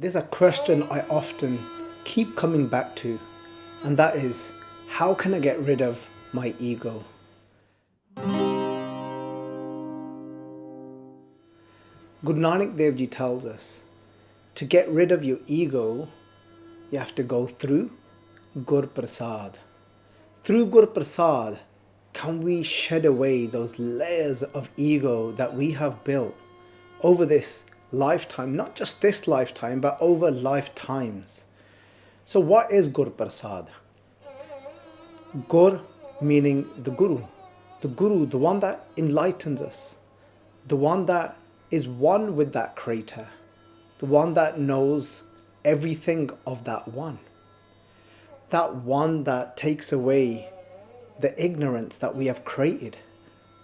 There's a question I often keep coming back to, and that is, how can I get rid of my ego? Guru Nanak Dev Ji tells us, to get rid of your ego, you have to go through Gur Prasad. Through Gur Prasad, can we shed away those layers of ego that we have built over this lifetime, not just this lifetime, but over lifetimes. So what is Gur Prasad? Gur meaning the Guru, the one that enlightens us, the one that is one with that creator, the one that knows everything of that one that takes away the ignorance that we have created,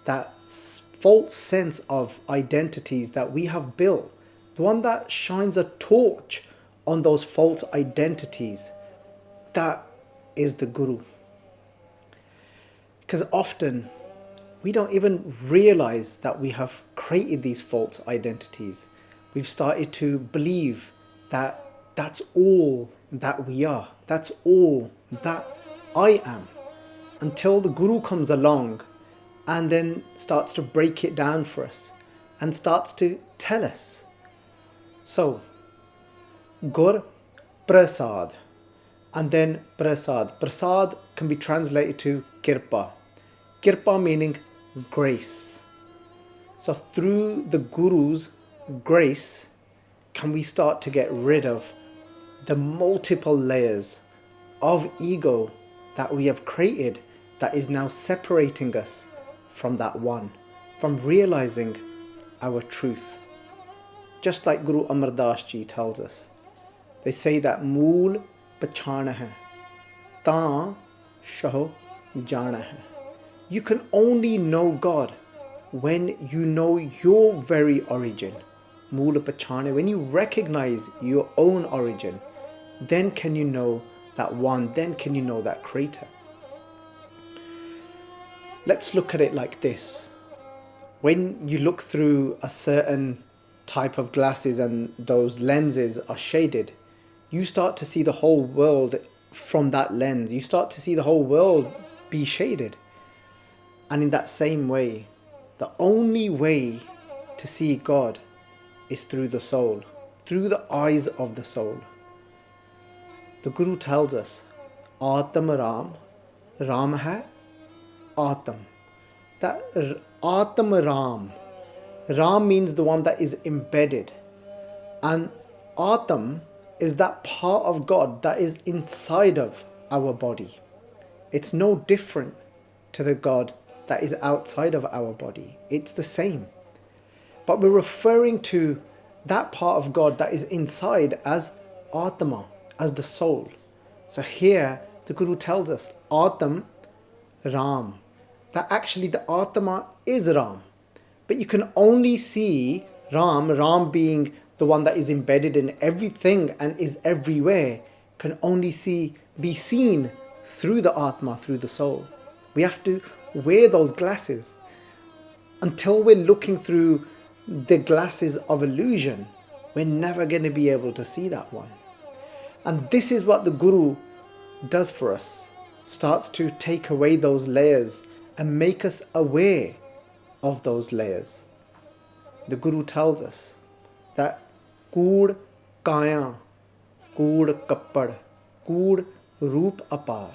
that false sense of identities that we have built, the one that shines a torch on those false identities. That is the Guru. Because often we don't even realize that we have created these false identities. We've started to believe that that's all that we are, that's all that I am, until the Guru comes along and then starts to break it down for us and starts to tell us. So, Gur Prasad, and then Prasad. Prasad can be translated to Kirpa. Kirpa meaning grace. So through the Guru's grace, can we start to get rid of the multiple layers of ego that we have created that is now separating us from that one, from realizing our truth. Just like Guru Amar Das Ji tells us, they say that Mool Pachana hai, Ta Shaho Jana hai. You can only know God when you know your very origin. Moola Pachana, when you recognize your own origin, then can you know that one, then can you know that creator. Let's look at it like this. When you look through a certain type of glasses and those lenses are shaded, you start to see the whole world from that lens. You start to see the whole world be shaded. And in that same way, the only way to see God is through the soul, through the eyes of the soul. The Guru tells us, Atam Ram, Ram hai Atam. That Atam Ram, Ram means the one that is embedded. And Atam is that part of God that is inside of our body. It's no different to the God that is outside of our body. It's the same. But we're referring to that part of God that is inside as Atma, as the soul. So here the Guru tells us, Atam Ram, that actually the Atma is Ram. But you can only see Ram being the one that is embedded in everything and is everywhere, can only be seen through the Atma, through the soul. We have to wear those glasses. Until we're looking through the glasses of illusion, we're never going to be able to see that one. And this is what the Guru does for us. Starts to take away those layers and make us aware of those layers. The Guru tells us that Kood Kaya, Kood Kappad, Kood Roop Apar.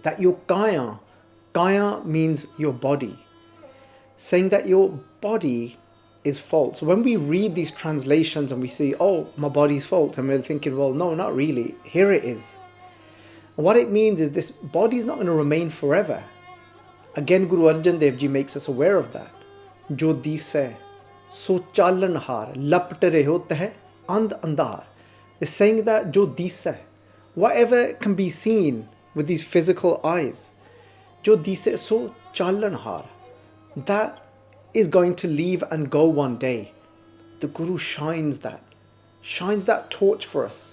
That your Kaya means your body. Saying that your body is false. When we read these translations and we say, oh, my body's false, and we're thinking, well, no, not really. Here it is. And what it means is this body is not going to remain forever. Again, Guru Arjan Dev Ji makes us aware of that. Jo dise, so chalanhar, lapte reho teh and andar. They're saying that jo dise, whatever can be seen with these physical eyes, jo dise so chalanhar, that is going to leave and go one day. The Guru shines that torch for us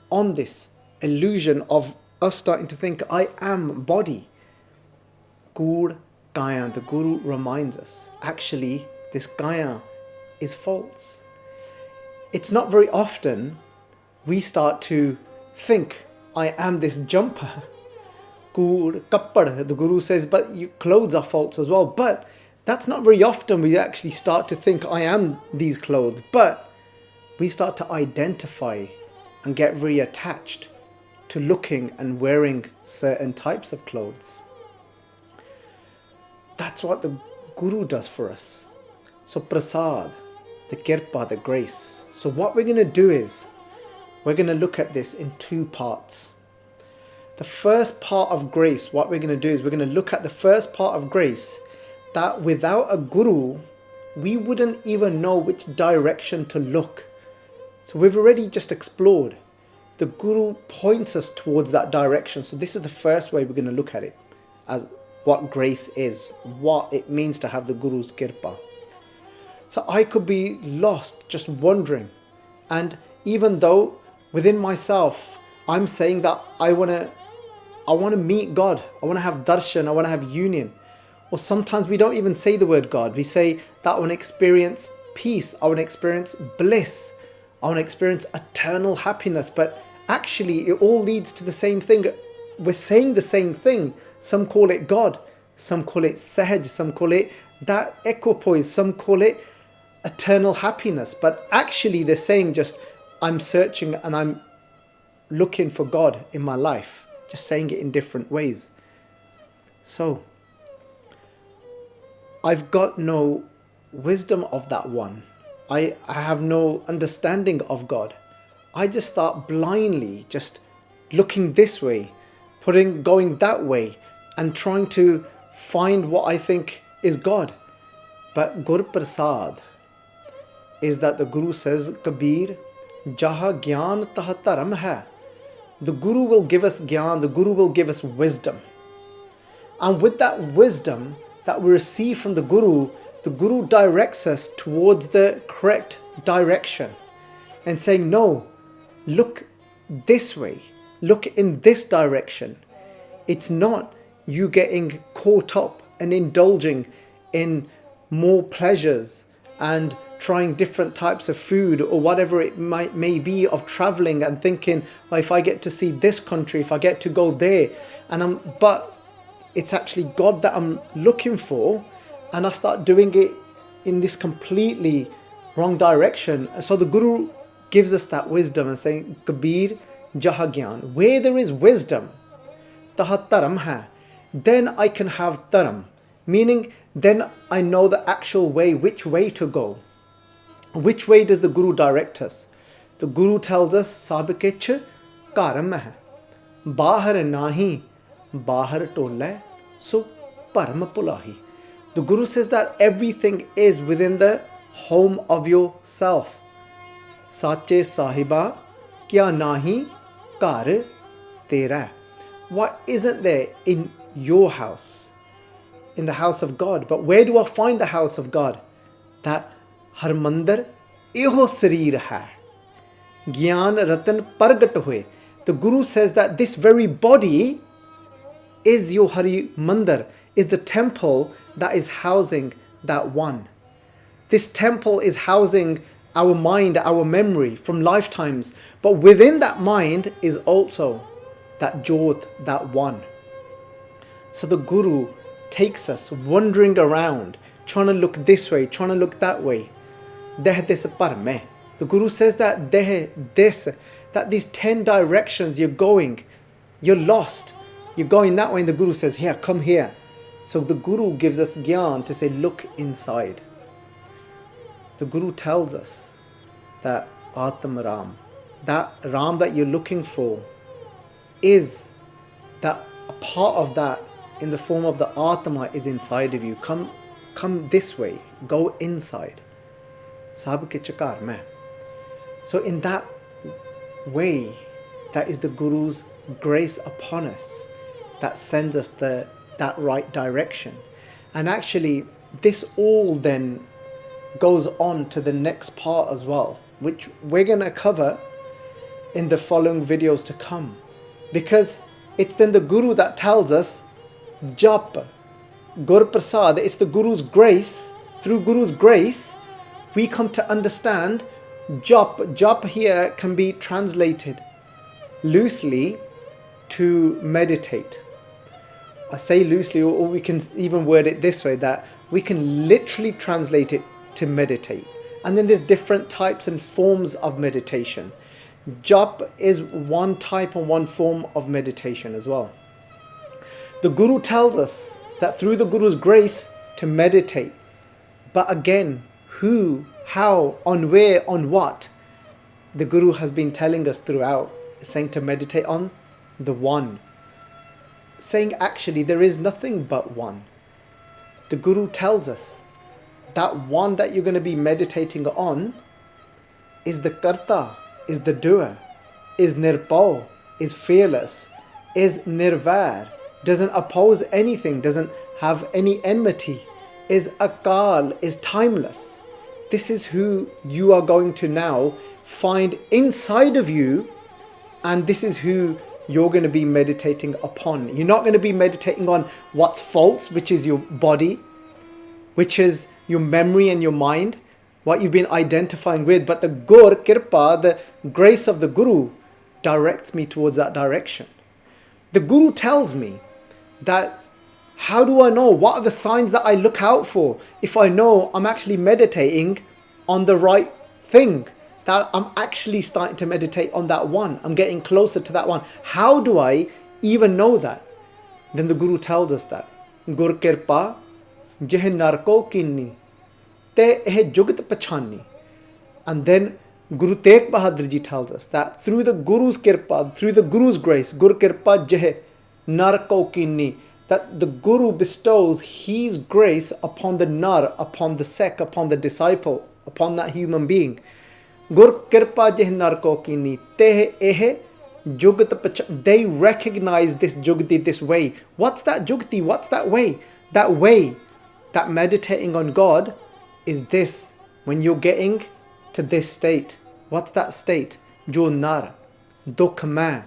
on this illusion of us starting to think, I am body. Kood Kaya, the Guru reminds us, actually this Kaya is false. it's not very often we start to think, I am this jumper. The Guru says, but clothes are false as well. But that's not very often we actually start to think, I am these clothes. But we start to identify and get very attached to looking and wearing certain types of clothes. That's what the Guru does for us. So prasad, the kirpa, the grace. So what we're going to do is, we're going to look at this in two parts. The first part of grace, what we're going to do is we're going to look at the first part of grace, that without a Guru, we wouldn't even know which direction to look. So we've already just explored. The Guru points us towards that direction. So this is the first way we're going to look at it, as what grace is, what it means to have the Guru's kirpa. So I could be lost, just wondering. And even though within myself, I'm saying that I want to meet God. I want to have darshan. I want to have union. Or sometimes we don't even say the word God. We say that I want to experience peace. I want to experience bliss. I want to experience eternal happiness. But actually, it all leads to the same thing. We're saying the same thing. Some call it God. Some call it Sahaj. Some call it that equipoise. Some call it eternal happiness. But actually, they're saying just, I'm searching and I'm looking for God in my life. Just saying it in different ways. So, I've got no wisdom of that one. I have no understanding of God. I just start blindly just looking this way, going that way, and trying to find what I think is God. But Gur Prasad is that the Guru says, Kabir, Jaha Gyan Taha Dharam hai. The Guru will give us Gyan, the Guru will give us wisdom. And with that wisdom that we receive from the Guru directs us towards the correct direction and saying, no, look this way, look in this direction. It's not you getting caught up and indulging in more pleasures and trying different types of food or whatever it may be, of traveling and thinking, well, if I get to see this country, if I get to go there, but it's actually God that I'm looking for, and I start doing it in this completely wrong direction. So the Guru gives us that wisdom and saying, Kabir Jaha Gyan, where there is wisdom, Taha Dharam hai, then I can have dharam, meaning then I know the actual way, which way to go. Which way does the Guru direct us? The Guru tells us, Sabkich karam hai, bahar nahi, bahar tolle, so param pulahi. The Guru says that everything is within the home of yourself. Sache sahiba kya nahi kar tera. What isn't there in your house? In the house of God. But where do I find the house of God? That Harmandar eho sareer hai. Gyan ratan pargat hue. The Guru says that this very body is your Hari Mandar, is the temple that is housing that one. This temple is housing our mind, our memory from lifetimes. But within that mind is also that Jyot, that one. So the Guru takes us wandering around, trying to look this way, trying to look that way. Deh des par mein. The Guru says that that these 10 directions you're going, you're lost. You're going that way, and the Guru says, here, come here. So the Guru gives us Gyan to say, look inside. The Guru tells us that Atma Ram, that Ram that you're looking for, is that a part of that in the form of the Atma is inside of you. Come this way, go inside. Sab ke chakar mein. So in that way, that is the Guru's grace upon us that sends us that right direction. And actually, this all then goes on to the next part as well, which we're going to cover in the following videos to come. Because it's then the Guru that tells us, Jap, Gur Prasad, it's the Guru's grace. Through Guru's grace, we come to understand Jap here can be translated loosely to meditate. I say loosely, or we can even word it this way, that we can literally translate it to meditate. And then there's different types and forms of meditation. Jap is one type and one form of meditation as well. The Guru tells us that through the Guru's grace to meditate. But again, who, how, on where, on what? The Guru has been telling us throughout, saying to meditate on the one. Saying actually there is nothing but one. The Guru tells us that one that you're going to be meditating on is the Karta, is the doer, is Nirpau, is fearless, is Nirvair, doesn't oppose anything, doesn't have any enmity, is Akal, is timeless. This is who you are going to now find inside of you, and this is who you're going to be meditating upon. You're not going to be meditating on what's false, which is your body, which is your memory and your mind, what you've been identifying with. But the Gur, Kirpa, the grace of the Guru directs me towards that direction. The Guru tells me that, how do I know? What are the signs that I look out for if I know I'm actually meditating on the right thing? That I'm actually starting to meditate on that one. I'm getting closer to that one. How do I even know that? Then the Guru tells us that. Gur kirpa jeh narko kinni te eh jugat pachani. And then Guru Tegh Bahadur Ji tells us that through the Guru's kirpa, through the Guru's grace, Gur kirpa jeh narko kinni, that the Guru bestows his grace upon the nar, upon the sek, upon the disciple, upon that human being. Gur kirpa jeh narko kini teh eh jugat pach. They recognize this jugti, this way. What's that jugti? What's that way? That way, that meditating on God is this. When you're getting to this state, what's that state? Jo nar, dukh main,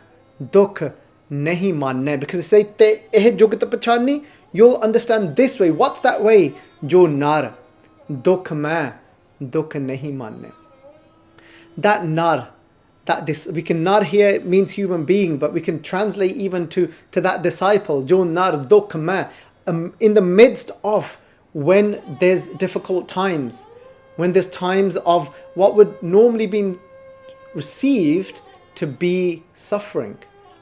dukh nahi manne. Because they say te eh jugat pachani, you'll understand this way. What's that way? Jo nar, dukh main, dukh nahi manne. That nar, we can nar here means human being, but we can translate even to that disciple. Jo nar dukh main. In the midst of when there's difficult times, when there's times of what would normally be received to be suffering,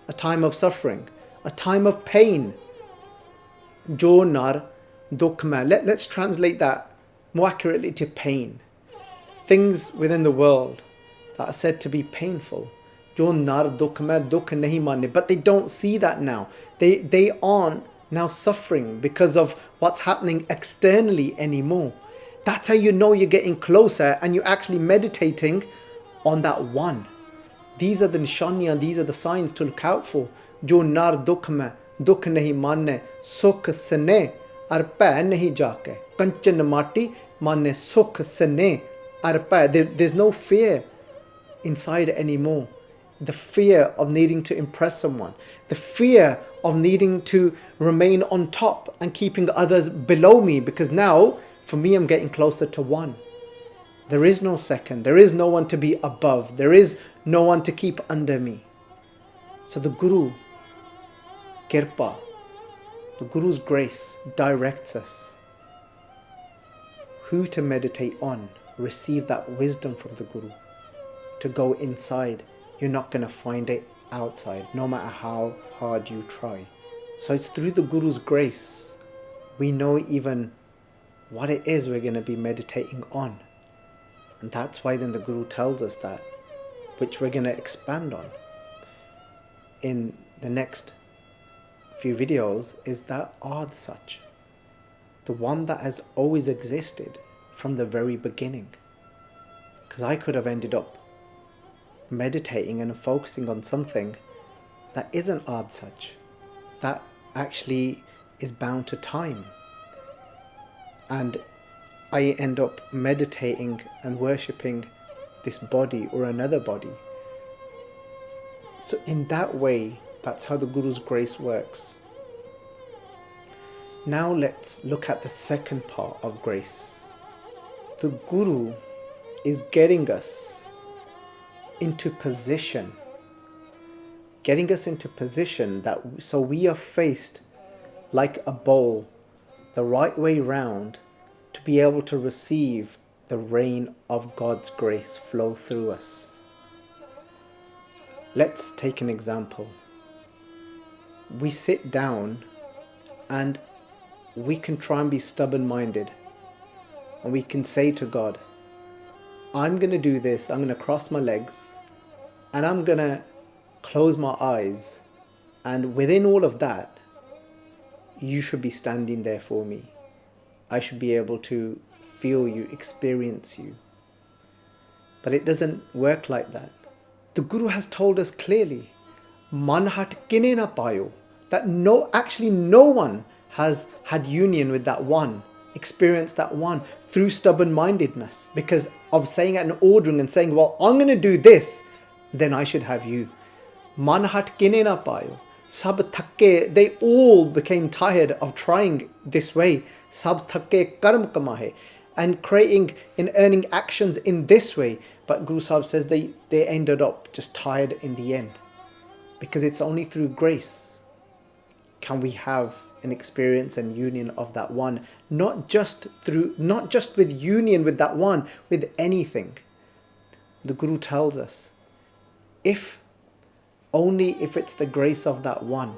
a time of suffering, a time of pain. Jo nar dukh main. Let's translate that more accurately to pain. Things within the world that are said to be painful. Jo nar dukh main, dukh nahi manne. But they don't see that now. They aren't now suffering because of what's happening externally anymore. That's how you know you're getting closer and you're actually meditating on that one. These are the nishaniyan, these are the signs to look out for. Jo nar dukh main, dukh nahi manne, sukh sane arpa nahi jaake. Kanchan mati manne sukh sane arpa. There's no fear inside anymore. The fear of needing to impress someone, the fear of needing to remain on top and keeping others below me, because now for me I'm getting closer to one. There is no second, there is no one to be above, there is no one to keep under me. So the Guru's kirpa, the Guru's grace directs us who to meditate on. Receive that wisdom from the Guru to go inside. You're not going to find it outside, no matter how hard you try. So it's through the Guru's grace we know even what it is we're going to be meditating on. And that's why then the Guru tells us that, which we're going to expand on in the next few videos, is that Ad Sach, the one that has always existed from the very beginning. Because I could have ended up meditating and focusing on something that isn't Ad Sach, that actually is bound to time. And I end up meditating and worshipping this body or another body. So in that way, that's how the Guru's grace works. Now let's look at the second part of grace. The Guru is getting us into position, getting us into position that so we are faced like a bowl the right way round to be able to receive the rain of God's grace flow through us. Let's take an example. We sit down and we can try and be stubborn-minded, and we can say to God, I'm going to do this, I'm going to cross my legs, and I'm going to close my eyes, and within all of that, you should be standing there for me. I should be able to feel you, experience you. But it doesn't work like that. The Guru has told us clearly, Man hat kine na payo, that no one has had union with that one, experienced that one through stubborn-mindedness, because of saying and ordering and saying, well, I'm going to do this, then I should have you. Man hat kine na payo. Sab thakke, they all became tired of trying this way. Sab thakke karm kamahe, and creating and earning actions in this way. But Guru Sahib says they ended up just tired in the end. Because it's only through grace can we have an experience and union of that one. Not just with union with that one, with anything. The Guru tells us, only if it's the grace of that one,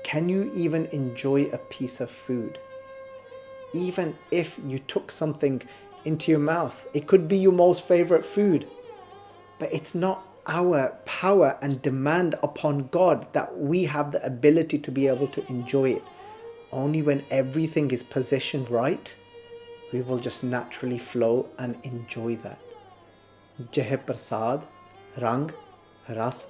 can you even enjoy a piece of food. Even if you took something into your mouth, it could be your most favorite food, but it's not our power and demand upon God that we have the ability to be able to enjoy it. Only when everything is positioned right, we will just naturally flow and enjoy that. Jeh prasad, rang, ras,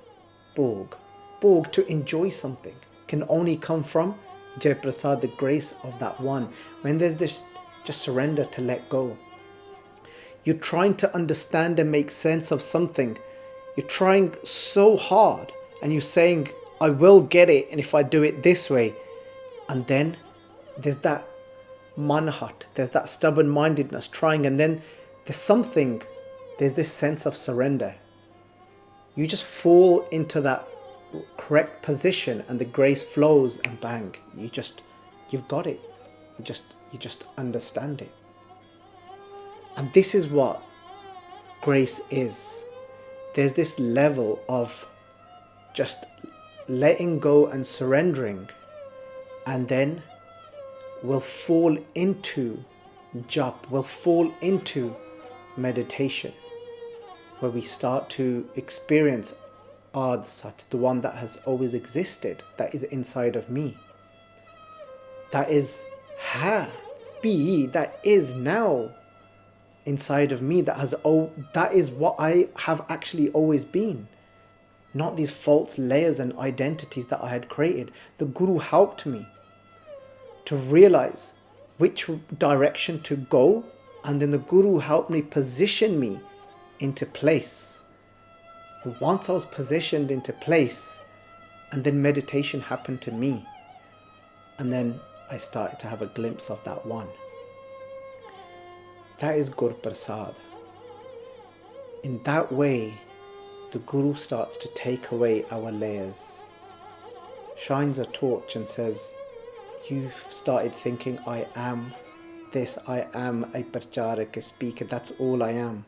bhog. Bhog, to enjoy something, can only come from Jai Prasad, the grace of that one. When there's this just surrender to let go. You're trying to understand and make sense of something. You're trying so hard and you're saying, I will get it, and if I do it this way. And then there's that manhat, there's that stubborn-mindedness trying, and then there's this sense of surrender. You just fall into that correct position and the grace flows and bang, you've got it. You just understand it. And this is what grace is. There's this level of just letting go and surrendering, and then we'll fall into jap, we'll fall into meditation, where we start to experience Ad Sat, the one that has always existed, that is inside of me. That is Bi, that is now inside of me, that is what I have actually always been. Not these false layers and identities that I had created. The Guru helped me to realize which direction to go, and then the Guru helped me position me into place. And once I was positioned into place, and then meditation happened to me, and then I started to have a glimpse of that one. That is Gur Prasad. In that way, the Guru starts to take away our layers, shines a torch and says, you've started thinking, I am this, I am a pracharak, a speaker, that's all I am.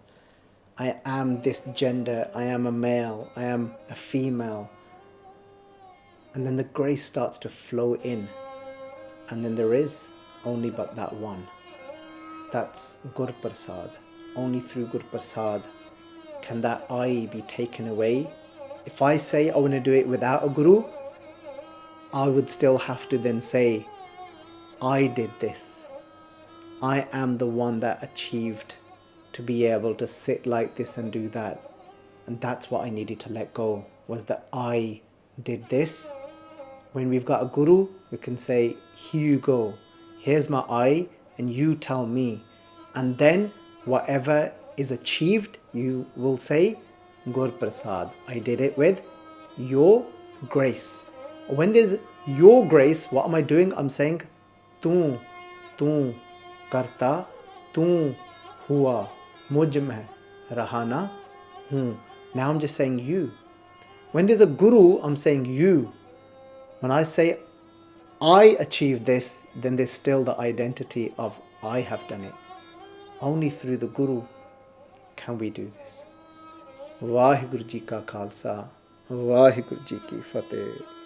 I am this gender, I am a male, I am a female. And then the grace starts to flow in. And then there is only but that one. That's Gur Prasad. Only through Gur Prasad can that I be taken away. If I say I want to do it without a Guru, I would still have to then say, I did this. I am the one that achieved to be able to sit like this and do that. And that's what I needed to let go, was that I did this. When we've got a Guru, we can say, here you go. Here's my I, and you tell me. And then whatever is achieved, you will say, Gur Prasad. I did it with your grace. When there's your grace, what am I doing? I'm saying, Tu karta, tu hua, mujh mein rahana hu. Now I'm just saying you. When there's a guru, I'm saying you. When I say I achieved this, then there's still the identity of I have done it. Only through the guru can we do this. Vaheguru Ji Ka Khalsa, Vaheguru Ji Ki Fateh.